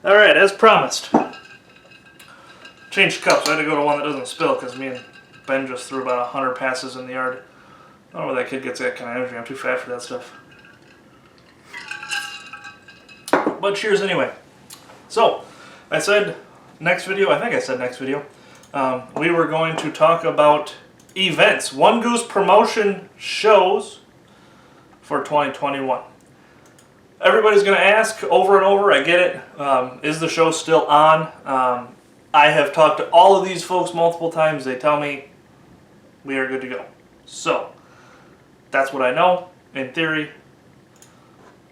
Alright, as promised. Changed cups. I had to go to one that doesn't spill because me and Ben just threw about 100 passes in the yard. I don't know where that kid gets that kind of energy. I'm too fat for that stuff. But cheers anyway. So, I said next video, I think I said next video, we were going to talk about events, 1Goose promotion shows for 2021. Everybody's going to ask over and over, I get it, is the show still on? I have talked to all of these folks multiple times. They tell me we are good to go. So, that's what I know. In theory,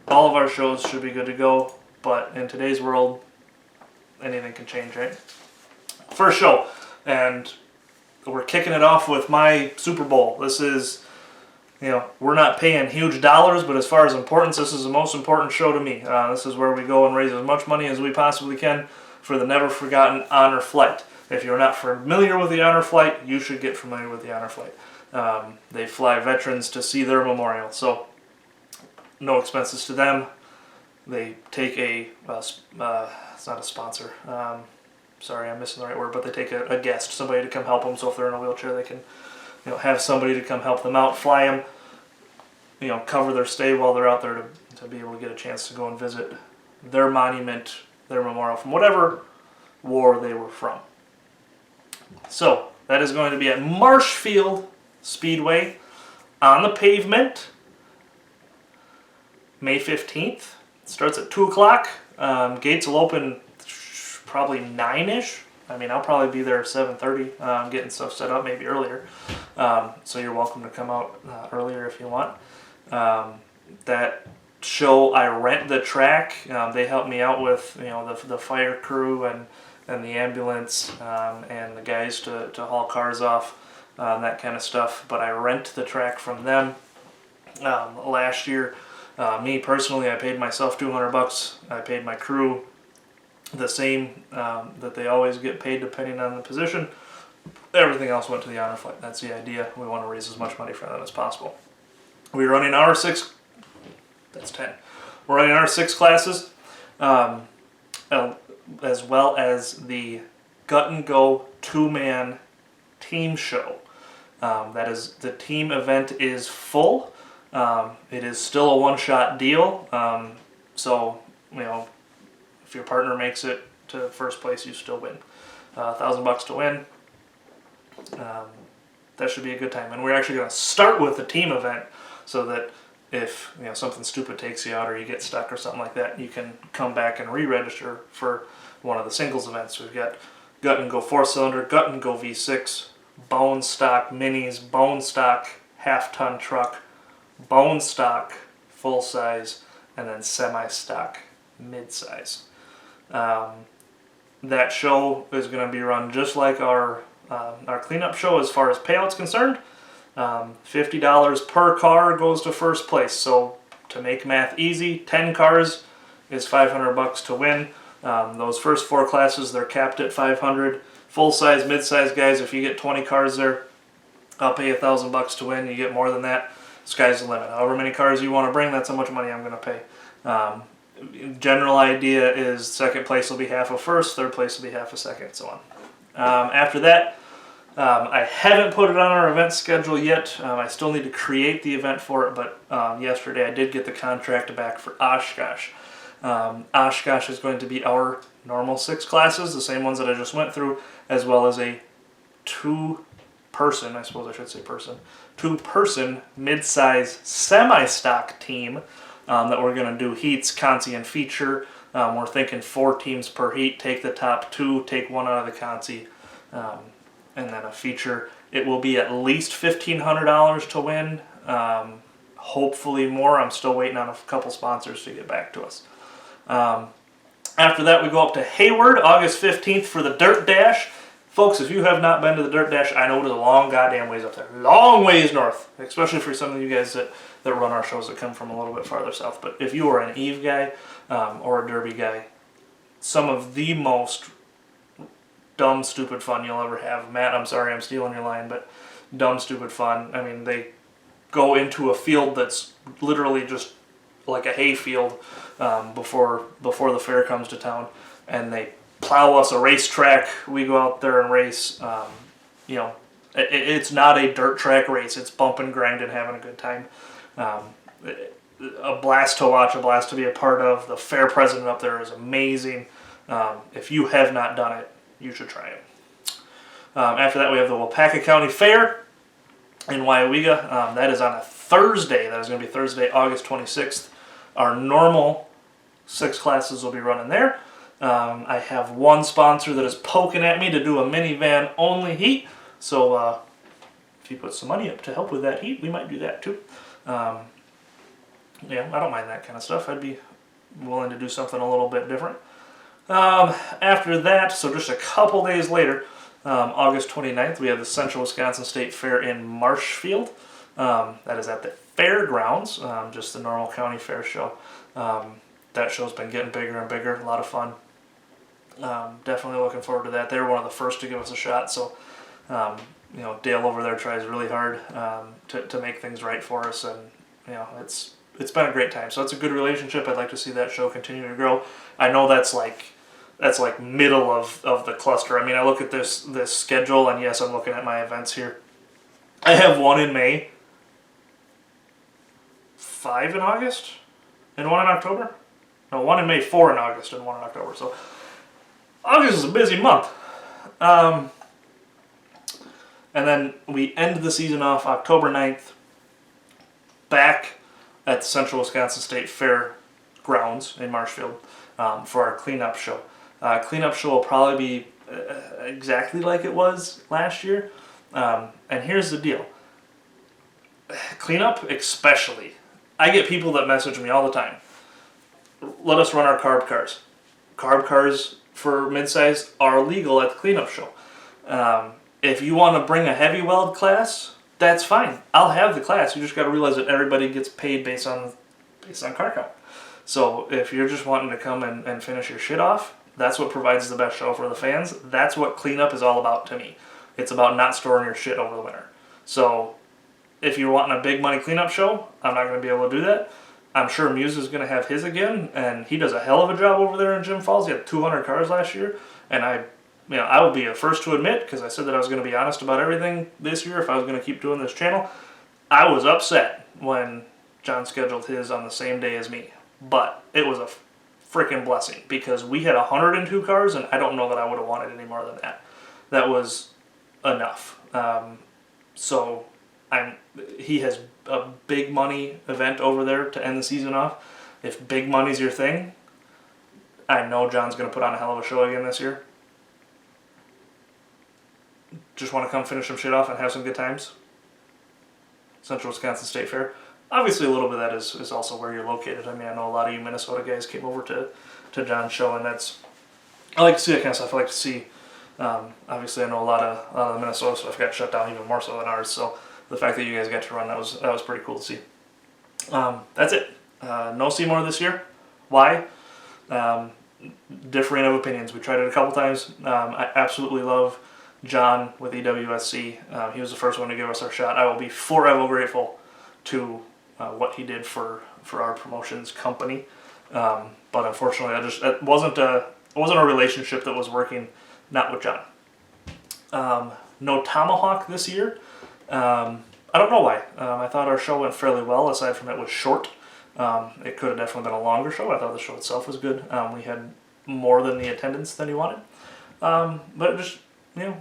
all of our shows should be good to go, but in today's world, anything can change, right? First show, and we're kicking it off with my Super Bowl. This is, you know, we're not paying huge dollars, but as far as importance, this is the most important show to me. This is where we go and raise as much money as we possibly can for the never forgotten Honor Flight. If you're not familiar with the Honor Flight, you should get familiar with the Honor Flight. They fly veterans to see their memorial, so no expenses to them. They take a, it's not a sponsor, sorry, I'm missing the right word, but they take a guest, somebody to come help them, so if they're in a wheelchair, they can, you know, have somebody to come help them out, fly them, you know, cover their stay while they're out there to be able to get a chance to go and visit their monument, their memorial, from whatever war they were from. So, that is going to be at Marshfield Speedway on the pavement, May 15th. It starts at 2 o'clock. Gates will open probably 9-ish. I mean, I'll probably be there at 7:30, getting stuff set up, maybe earlier. So you're welcome to come out earlier if you want. That show, I rent the track. They help me out with, you know, the fire crew and the ambulance and the guys to haul cars off, that kind of stuff. But I rent the track from them. Last year, me personally, I paid myself $200. I paid my crew the same that they always get paid depending on the position. Everything else went to the Honor Flight. That's the idea. We want to raise as much money for them as possible. We're running our 6, that's 10. We're running our 6 classes, as well as the Gut and Go 2-man team show. That is, the team event is full. It is still a one-shot deal, so, you know, if your partner makes it to first place, you still win. $1,000 to win. That should be a good time. And we're actually going to start with the team event so that if, you know, something stupid takes you out or you get stuck or something like that, you can come back and re-register for one of the singles events. We've got Gut and Go 4-cylinder, Gut and Go V6, bone stock minis, bone stock half-ton truck, bone stock full size, and then semi-stock mid-size. That show is going to be run just like our cleanup show as far as payouts concerned. $50 per car goes to first place. So to make math easy, 10 cars is $500 to win. Those first 4 classes, they're capped at $500. Full-size, mid-size guys, if you get 20 cars there, I'll pay you $1,000 to win. You get more than that, sky's the limit. However many cars you want to bring, that's how much money I'm going to pay. General idea is second place will be half of first, third place will be half of second, so on. After that, I haven't put it on our event schedule yet. I still need to create the event for it, but yesterday I did get the contract back for Oshkosh. Oshkosh is going to be our normal 6 classes, the same ones that I just went through, as well as a 2-person, I suppose I should say person, 2-person mid-size semi-stock team that we're going to do heats, consi, and feature. We're thinking 4 teams per heat, take the top 2, take 1 out of the consi, and then a feature. It will be at least $1,500 to win, hopefully more. I'm still waiting on a couple sponsors to get back to us. After that, we go up to Hayward, August 15th for the Dirt Dash. Folks, if you have not been to the Dirt Dash, I know it is a long goddamn ways up there. Long ways north, especially for some of you guys that run our shows that come from a little bit farther south. But if you are an Eve guy or a Derby guy, some of the most dumb, stupid fun you'll ever have. Matt, I'm sorry I'm stealing your line, but dumb, stupid fun. I mean, they go into a field that's literally just like a hay field before the fair comes to town. and they plow us a racetrack. We go out there and race. It's not a dirt track race. It's bump and grind and having a good time. A blast to watch, a blast to be a part of. The fair president up there is amazing. If you have not done it, you should try it. After that, we have the Waupaca County Fair in Wyawega. That is on a Thursday. That is going to be Thursday, August 26th. Our normal 6 classes will be running there. I have one sponsor that is poking at me to do a minivan only heat. So if you put some money up to help with that heat, we might do that too. Yeah, I don't mind that kind of stuff. I'd be willing to do something a little bit different. After that, so just a couple days later, August 29th, we have the Central Wisconsin State Fair in Marshfield. That is at the fairgrounds, just the normal county fair show. That show's been getting bigger and bigger, a lot of fun. Definitely looking forward to that. They were one of the first to give us a shot, so Dale over there tries really hard to make things right for us, and it's been a great time. So it's a good relationship. I'd like to see that show continue to grow. I know that's like middle of the cluster. I mean, I look at this schedule, and yes, I'm looking at my events here. I have one in May, 5 in August, and 1 in October. No, 1 in May, 4 in August, and 1 in October. So August is a busy month. And then we end the season off October 9th, back at the Central Wisconsin State Fair grounds in Marshfield for our cleanup show. Cleanup show will probably be exactly like it was last year. And here's the deal. Cleanup especially. I get people that message me all the time. Let us run our carb cars. Carb cars for midsize are legal at the cleanup show. If you want to bring a heavy weld class, that's fine. I'll have the class. You just got to realize that everybody gets paid based on car count. So if you're just wanting to come and finish your shit off, that's what provides the best show for the fans. That's what cleanup is all about to me. It's about not storing your shit over the winter. So if you're wanting a big money cleanup show, I'm not going to be able to do that. I'm sure Muse is going to have his again, and he does a hell of a job over there in Jim Falls. He had 200 cars last year, and I will be the first to admit, because I said that I was going to be honest about everything this year if I was going to keep doing this channel. I was upset when John scheduled his on the same day as me, but it was a freaking blessing, because we had 102 cars, and I don't know that I would have wanted any more than that. That was enough. He has a big money event over there to end the season off. If big money's your thing, I know John's going to put on a hell of a show again this year. Just want to come finish some shit off and have some good times. Central Wisconsin State Fair. Obviously, a little bit of that is also where you're located. I mean, I know a lot of you Minnesota guys came over to John's show, and I like to see that kind of stuff. I like to see, obviously, I know a lot of the Minnesota stuff got shut down even more so than ours, so the fact that you guys got to run, that was pretty cool to see. That's it. No Seymour this year. Why? Differing of opinions. We tried it a couple times. I absolutely love John with EWSC. He was the first one to give us our shot. I will be forever grateful to what he did for our promotions company. But unfortunately, it wasn't a relationship that was working. Not with John. No Tomahawk this year. I don't know why. I thought our show went fairly well, aside from it was short. It could have definitely been a longer show. I thought the show itself was good. We had more than the attendance than he wanted. But just,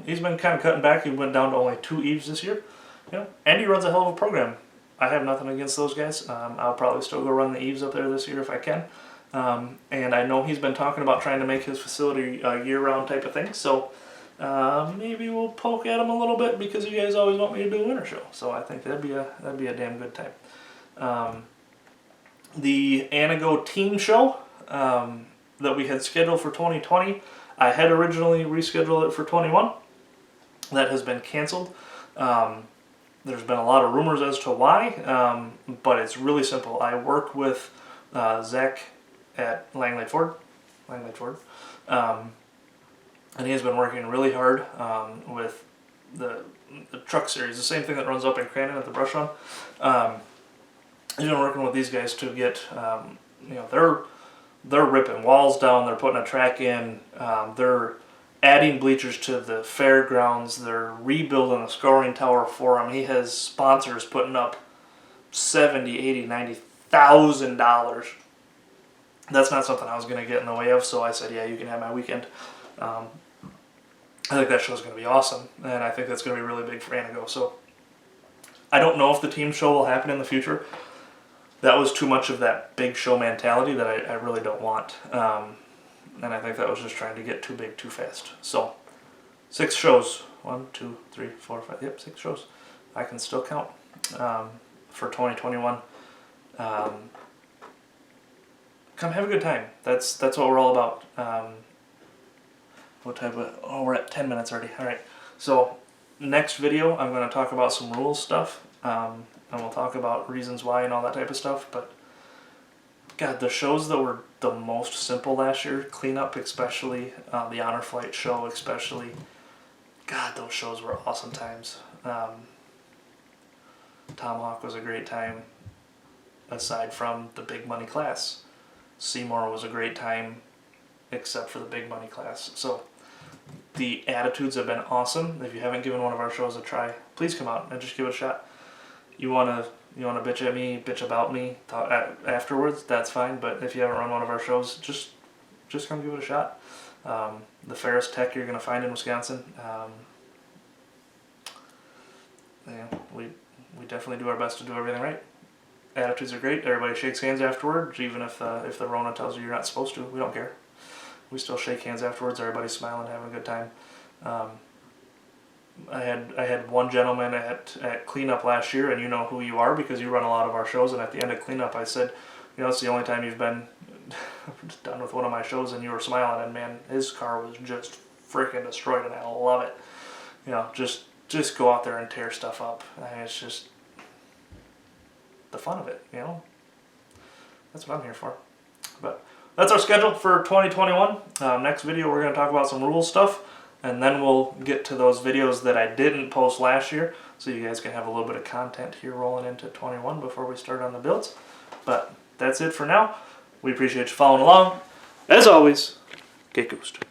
he's been kind of cutting back. He went down to only 2 eves this year. Andy runs a hell of a program. I have nothing against those guys. I'll probably still go run the eves up there this year if I can. And I know he's been talking about trying to make his facility a year-round type of thing. So maybe we'll poke at him a little bit, because you guys always want me to do a winter show. So I think that'd be a damn good time. The Anago team show that we had scheduled for 2020, I had originally rescheduled it for 21. That has been canceled. There's been a lot of rumors as to why, but it's really simple. I work with Zach at Langley Ford, and he has been working really hard with the truck series, the same thing that runs up in Crandon at the brush run. He's been working with these guys to get, they're ripping walls down. They're putting a track in. They're adding bleachers to the fairgrounds. They're rebuilding the scoring tower for him. He has sponsors putting up $70,000, $80,000, $90,000. That's not something I was going to get in the way of, so I said, yeah, you can have my weekend. I think that show's going to be awesome, and I think that's going to be really big for Anago. So I don't know if the team show will happen in the future. That was too much of that big show mentality that I really don't want. And I think that was just trying to get too big too fast. So 6 shows. 1, 2, 3, 4, 5. Yep, 6 shows. I can still count for 2021. Come have a good time. That's what we're all about. What type of? Oh, we're at 10 minutes already. All right. So next video, I'm going to talk about some rules stuff, and we'll talk about reasons why and all that type of stuff. But God, the shows that were the most simple last year, cleanup especially, the Honor Flight show especially. God, those shows were awesome times. Tomahawk was a great time, aside from the big money class. Seymour was a great time, except for the big money class. So the attitudes have been awesome. If you haven't given one of our shows a try, please come out and just give it a shot. You wanna bitch at me, bitch about me, talk afterwards, that's fine. But if you haven't run one of our shows, just come give it a shot. The fairest tech you're gonna find in Wisconsin. We definitely do our best to do everything right. Attitudes are great. Everybody shakes hands afterwards, even if the Rona tells you you're not supposed to. We don't care. We still shake hands afterwards. Everybody's smiling, having a good time. I had one gentleman at cleanup last year, and you know who you are because you run a lot of our shows. And at the end of cleanup, I said, it's the only time you've been done with one of my shows, and you were smiling. And man, his car was just freaking destroyed, and I love it. Just go out there and tear stuff up. It's just the fun of it, That's what I'm here for. But that's our schedule for 2021. Next video, we're going to talk about some rules stuff. And then we'll get to those videos that I didn't post last year, so you guys can have a little bit of content here rolling into 21 before we start on the builds. But that's it for now. We appreciate you following along. As always, get goosed.